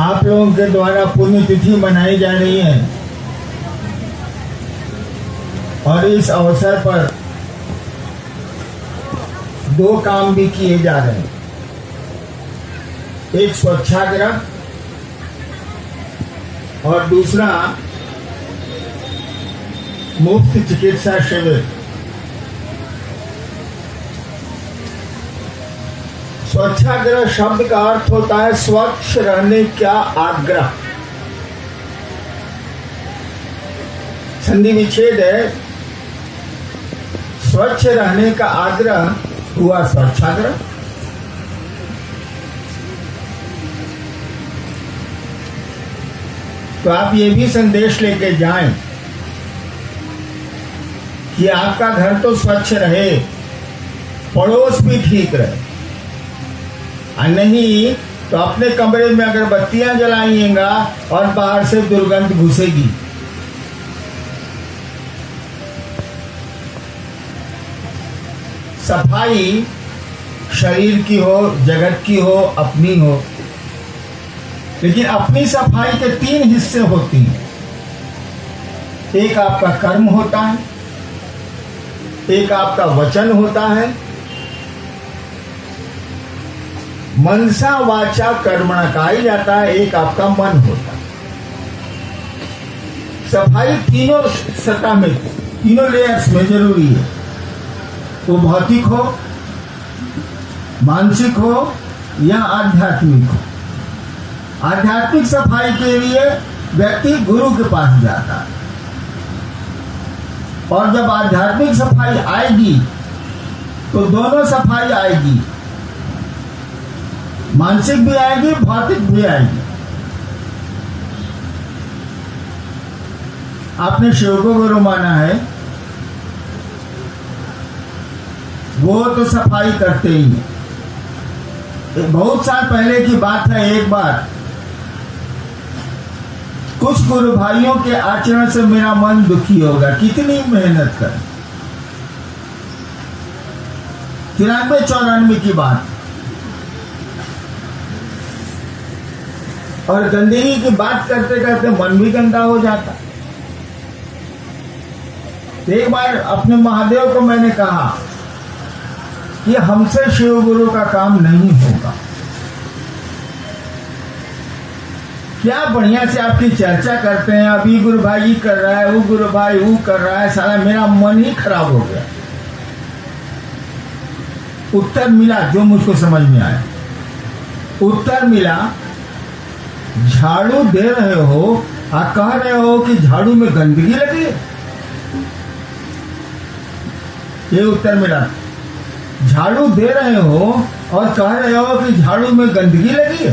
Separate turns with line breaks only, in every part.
आप लोगों के द्वारा पुण्यतिथि मनाई जा रही है और इस अवसर पर दो काम भी किए जा रहे हैं। एक स्वच्छाग्रह और दूसरा मुफ्त चिकित्सा शिविर। स्वच्छाग्रह शब्द का अर्थ होता है स्वच्छ रहने का आग्रह। संधि विच्छेद है, स्वच्छ रहने का आग्रह हुआ स्वच्छाग्रह। तो आप ये भी संदेश लेके जाएं कि आपका घर तो स्वच्छ रहे, पड़ोस भी ठीक रहे, और नहीं तो अपने कमरे में अगरबत्तियां जलाइएगा और बाहर से दुर्गंध घुसेगी। सफाई शरीर की हो, जगत की हो, अपनी हो, लेकिन अपनी सफाई के तीन हिस्से होती हैं। एक आपका कर्म होता है, एक आपका वचन होता है, मनसा वाचा कर्मणा कहा जाता है, एक आपका मन होता है। सफाई तीनों सतह में, तीनों लेयर्स में जरूरी है। वो भौतिक हो, मानसिक हो या आध्यात्मिक हो। आध्यात्मिक सफाई के लिए व्यक्ति गुरु के पास जाता है, और जब आध्यात्मिक सफाई आएगी तो दोनों सफाई आएगी, मानसिक भी आएगी, भौतिक भी आएगी। आपने शिव को गुरु माना है, वो तो सफाई करते ही हैं। बहुत साल पहले की बात है, एक बार कुछ गुरु भाइयों के आचरण से मेरा मन दुखी होगा। कितनी मेहनत कर, 93-94 की बात, और गंदगी की बात करते करते मन भी गंदा हो जाता। एक बार अपने महादेव को मैंने कहा कि हमसे शिव गुरु का काम नहीं होगा। क्या बढ़िया से आपकी चर्चा करते हैं, अभी गुरु भाई कर रहा है, वो गुरु भाई वो कर रहा है, सारा मेरा मन ही खराब हो गया। उत्तर मिला जो मुझको समझ में आया, उत्तर मिला, झाड़ू दे रहे हो और कह रहे हो कि झाड़ू में गंदगी लगी है। ये उत्तर मिला। झाड़ू दे रहे हो और कह रहे हो कि झाड़ू में गंदगी लगी है।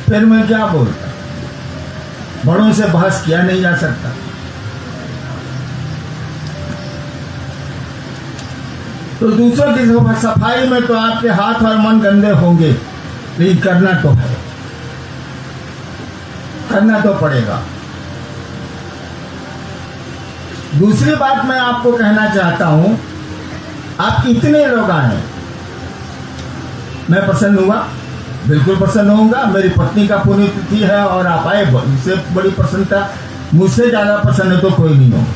फिर मैं क्या बोलता, बड़ों से बहस किया नहीं जा सकता। तो दूसरों की सफाई में तो आपके हाथ और मन गंदे होंगे, लेकिन करना तो है, करना तो पड़ेगा। दूसरी बात मैं आपको कहना चाहता हूं, आप इतने लोग आए, मैं प्रसन्न हुआ, बिल्कुल प्रसन्न होऊंगा। मेरी पत्नी का पुण्यतिथि है और आप आए, इससे बड़ी प्रसन्नता, मुझसे ज्यादा प्रसन्न तो कोई नहीं होगा।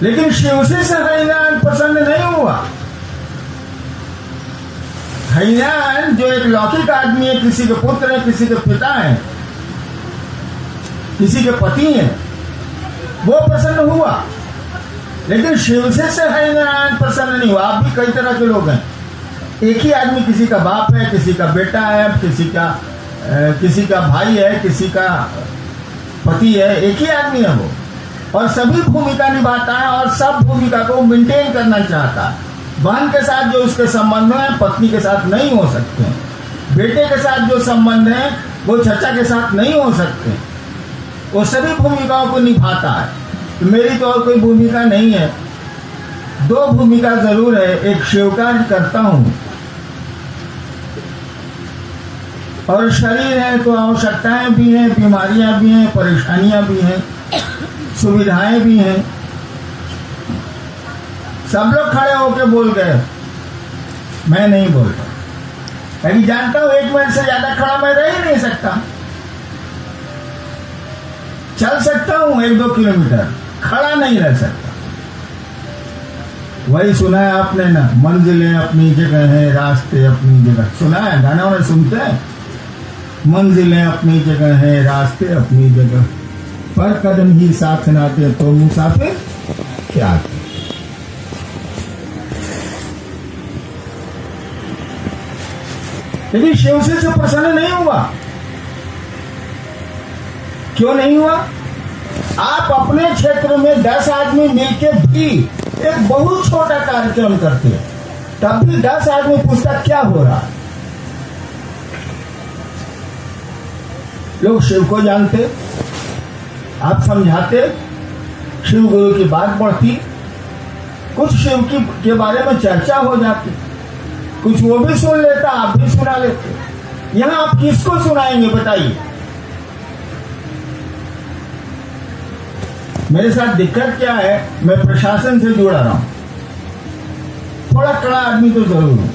लेकिन शिवजी से हरिनारायण प्रसन्न नहीं हुआ। हरिनारायण जो एक लौकिक आदमी है, किसी के पुत्र है, किसी के पिता है, किसी के पति है, वो प्रसन्न हुआ। लेकिन शिवजी से हरिनारायण प्रसन्न नहीं हुआ। आप भी कई तरह के लोग हैं, एक ही आदमी, किसी का बाप है, किसी का बेटा है, किसी का भाई है, किसी का पति है, एक ही आदमी है वो, और सभी भूमिका निभाता है और सब भूमिका को मेंटेन करना चाहता है। बहन के साथ जो उसके संबंध है पत्नी के साथ नहीं हो सकते, बेटे के साथ जो संबंध है वो चचा के साथ नहीं हो सकते। वो सभी भूमिकाओं को निभाता है। तो मेरी तो और कोई भूमिका नहीं है, दो भूमिका जरूर है। एक शिवकार्य करता हूं, और शरीर है तो आवश्यकताएं भी हैं, बीमारियां भी हैं, परेशानियां भी हैं, सुविधाएं भी हैं। सब लोग खड़े होकर बोल गए, मैं नहीं बोलता। मैं जानता हूं 1 मिनट से ज्यादा खड़ा मैं रह ही नहीं सकता। चल सकता हूं 1-2 किलोमीटर, खड़ा नहीं रह सकता। वही सुना है आपने ना, मंजिलें अपनी जगह है, रास्ते अपनी जगह। सुना है गाना वाना सुनते हैं, मंजिलें अपनी जगह है, रास्ते अपनी जगह, पर कदम ही साथ ना दे तो मुसाफिर क्या। लेकिन शिव से प्रसन्न नहीं हुआ। क्यों नहीं हुआ? आप अपने क्षेत्र में 10 आदमी मिलकर भी एक बहुत छोटा कार्यक्रम करते हैं, तब भी 10 आदमी पूछता क्या हो रहा। लोग शिव को जानते, आप समझाते, शिव गुरु की बात बढ़ती, कुछ शिव के बारे में चर्चा हो जाती, कुछ वो भी सुन लेता, आप भी सुना लेते। यहां आप किसको सुनाएंगे बताइए? मेरे साथ दिक्कत क्या है, मैं प्रशासन से जुड़ा रहा हूं, थोड़ा कड़ा आदमी तो जरूर हूं।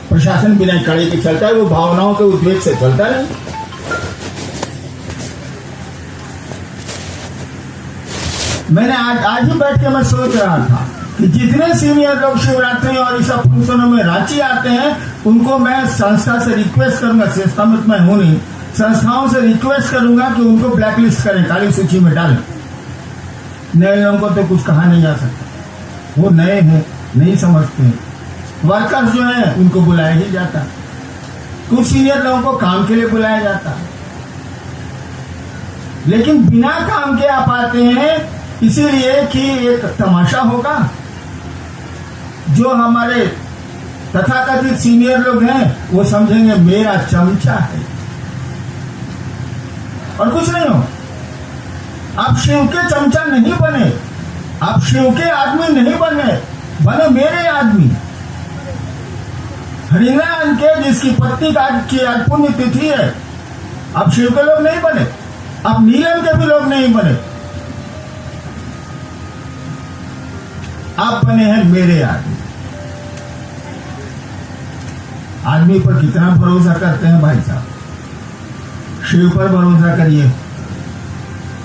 प्रशासन बिना कड़े के चलता है, वो भावनाओं के उद्वेग से चलता नहीं। मैंने आज ही बैठ के मैं सोच रहा था कि जितने सीनियर लोग शिवरात्रि और इस फंक्शनों में रांची आते हैं, उनको मैं संस्था से रिक्वेस्ट करूंगा, संस्था में मैं हूं नहीं, संस्थाओं से रिक्वेस्ट करूंगा कि उनको ब्लैकलिस्ट करें, काली सूची में डालें। नए लोगों को तो कुछ कहा नहीं जा सकता, वो नए हैं, नहीं समझते हैं। वर्कर्स जो हैं उनको बुलाया ही जाता, कुछ सीनियर लोगों को काम के लिए बुलाया जाता, लेकिन बिना काम के आप आते हैं इसीलिए कि एक तमाशा होगा। जो हमारे तथाकथित सीनियर लोग हैं वो समझेंगे मेरा चमचा है, और कुछ नहीं हो। आप शिव के चमचा नहीं बने, आप शिव के आदमी नहीं बने मेरे आदमी। हरिनारायण के जिसकी पत्नी की आज पुण्य तिथि है, आप शिव के लोग नहीं बने, आप नीलम के भी लोग नहीं बने, आप बने हैं मेरे आदमी। आदमी पर कितना भरोसा करते हैं भाई साहब? शिव पर भरोसा करिए,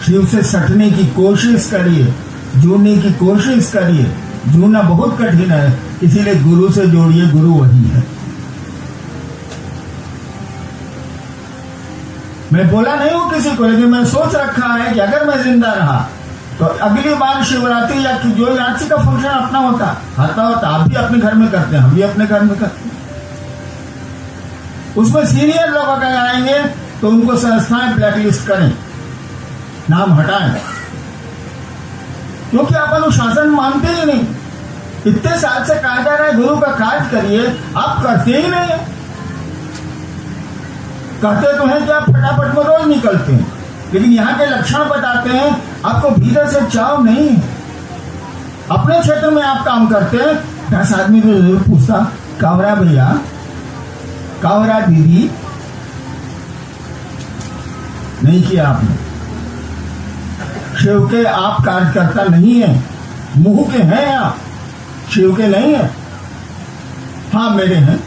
शिव से सटने की कोशिश करिए, जुड़ने की कोशिश करिए। जुड़ना बहुत कठिन है, इसीलिए गुरु से जोड़िए, गुरु वही है। मैं बोला नहीं हूं किसी को, लेकिन मैं सोच रखा है कि अगर मैं जिंदा रहा तो अगली बार शिवरात्रि या जो रांची का फंक्शन अपना होता आप भी अपने घर में करते हैं, हम भी अपने घर में करते हैं। उसमें सीनियर लोग अगर आएंगे तो उनको संस्थाएं ब्लैकलिस्ट करें, नाम हटाएं, क्योंकि आप अनुशासन मानते ही नहीं। इतने साल से कहा जा रहा है गुरु का कार्य करिए, आप करते ही नहीं। कहते तो हैं कि आप फटाफट में रोज निकलते हैं, लेकिन यहाँ के लक्षण बताते हैं आपको भीतर से चाव नहीं है। अपने क्षेत्र में आप काम करते हैं, 10 आदमी को जरूर पूछता, कावरा भैया, कावरा दीदी, नहीं किया आपने। शिव के आप कार्यकर्ता नहीं है, मुंह के हैं आप, शिव के नहीं है। हाँ मेरे हैं,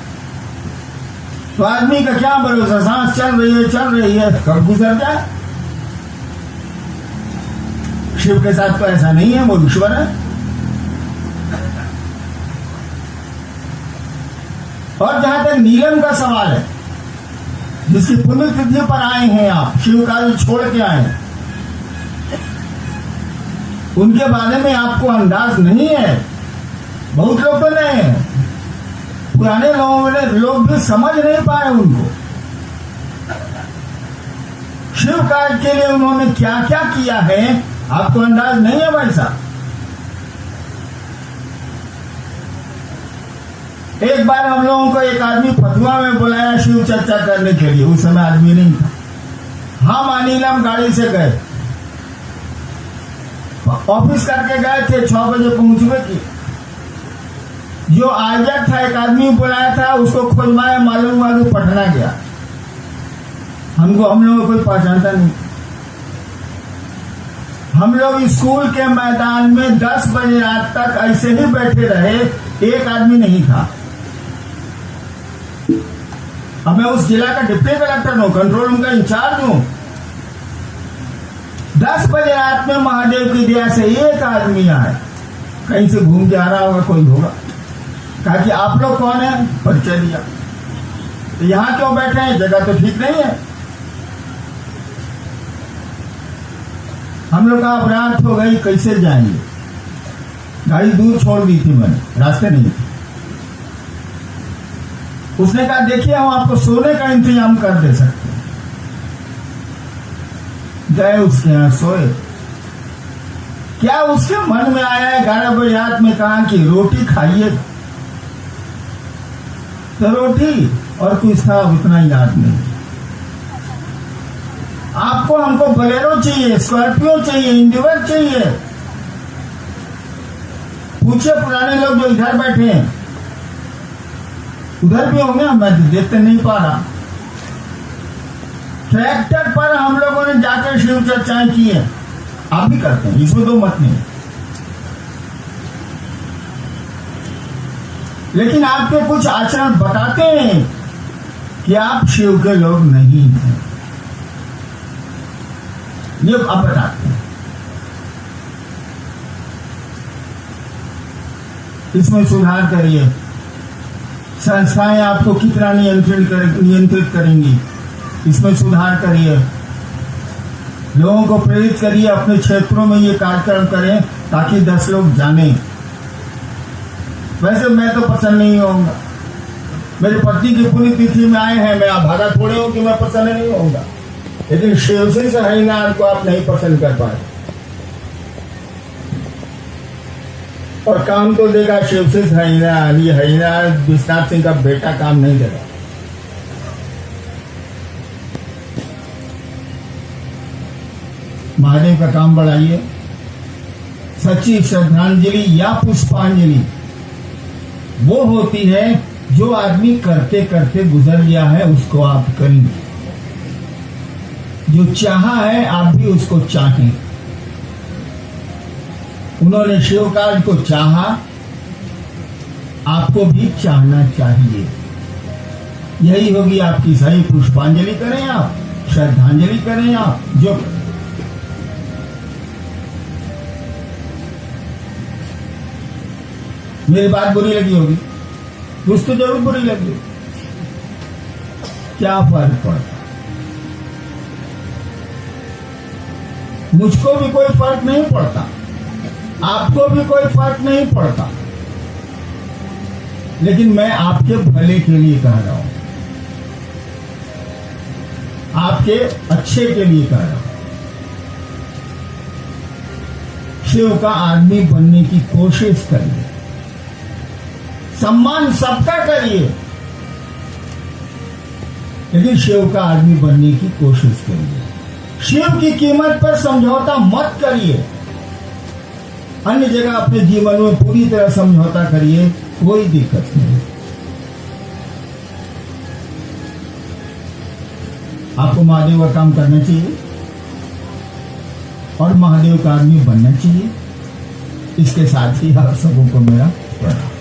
तो आदमी का क्या भरोसा, सांस चल रही है, कब गुजर जाए। शिव के साथ तो ऐसा नहीं है, वो ईश्वर है। और जहां तक नीलम का सवाल है, जिसकी पुण्यतिथि पर आए हैं आप, शिव कार्य छोड़ के आए हैं, उनके बारे में आपको अंदाज नहीं है। बहुत लोग तो नहीं है, पुराने लोग भी समझ नहीं पाए उनको। शिव कार्य के लिए उन्होंने क्या क्या किया है आपको अंदाज नहीं है भाई साहब। एक बार हम लोगों को एक आदमी फतुआ में बुलाया शिव चर्चा करने के लिए, उस समय आदमी नहीं था। हम अनिलम गाड़ी से गए, ऑफिस करके गए थे, 6 बजे पहुंचने की। जो आयोजक था, एक आदमी बुलाया था, उसको खोजवाया, मालूम हुआ कि पटना गया। हम लोगों को कोई पहचानता नहीं। हम लोग स्कूल के मैदान में 10 बजे रात तक ऐसे ही बैठे रहे, एक आदमी नहीं था। अब मैं उस जिला का डिप्टी कलेक्टर हूं, कंट्रोल रूम का इंचार्ज हूं। 10 बजे रात में महादेव की दया से एक आदमी आए, कहीं से घूम के आ रहा होगा, कोई होगा, कहा कि आप लोग कौन है, परिचय दिया। तो यहां क्यों बैठे हैं, जगह तो ठीक नहीं है। हम लोग का अब रात हो गई, कैसे जाएंगे, गाड़ी दूर छोड़ दी थी मैंने, रास्ते नहीं थे। उसने कहा देखिए हम आपको सोने का इंतजाम कर दे सकते हैं। गए उसके यहां सोए। क्या उसके मन में आया 11 बजे रात में कहा कि रोटी खाइए, तो रोटी और कुछ था उतना याद नहीं। आपको हमको बोलेरो चाहिए, स्कॉर्पियो चाहिए, इंडिवर चाहिए। पूछे पुराने लोग जो इधर बैठे हैं, उधर भी होंगे, मैं देखते नहीं पा रहा। ट्रैक्टर पर हम लोगों ने जाकर शिव चर्चाएं की है, आप भी करते हैं, इसमें दो मत नहीं। लेकिन आपके कुछ आचरण बताते हैं कि आप शिव के लोग नहीं हैं, ये आप बताते हैं। इसमें सुधार करिए। संस्थाएं आपको कितना नियंत्रित करेंगी, इसमें सुधार करिए। लोगों को प्रेरित करिए, अपने क्षेत्रों में ये कार्यक्रम करें ताकि 10 लोग जानें। वैसे मैं तो पसंद नहीं होऊंगा, मेरी पत्नी की पुण्यतिथि में आए हैं, मैं अभागा थोड़े हूं कि मैं पसंद नहीं होऊंगा। लेकिन शिवसिंह से हरिनारायण को आप नहीं पसंद कर पाए, और काम तो देगा शिवसिंह हरिनारायण। ये हरिनारायण विश्वनाथ सिंह का बेटा काम नहीं देगा। महादेव का काम बढ़ाइए। सच्ची श्रद्धांजलि या पुष्पांजलि वो होती है जो आदमी करते करते गुजर गया है, उसको आप करेंगे। जो चाहा है आप भी उसको चाहें। उन्होंने शिव कार्य को चाहा, आपको भी चाहना चाहिए। यही होगी आपकी सही पुष्पांजलि करें आप, श्रद्धांजलि करें आप, जो मेरी बात बुरी लगी होगी, कुछ तो जरूर बुरी लगी होगी, क्या फर्क पड़ता, मुझको भी कोई फर्क नहीं पड़ता, आपको भी कोई फर्क नहीं पड़ता। लेकिन मैं आपके भले के लिए कह रहा हूं, आपके अच्छे के लिए कह रहा हूं। शिव का आदमी बनने की कोशिश करिए, सम्मान सबका करिए, लेकिन शिव का आदमी बनने की कोशिश करिए। शिव की कीमत पर समझौता मत करिए। अन्य जगह अपने जीवन में पूरी तरह समझौता करिए, कोई दिक्कत नहीं। आपको महादेव का काम करना चाहिए और महादेव का आदमी बनना चाहिए। इसके साथ ही आप सबों को मेरा प्रणाम।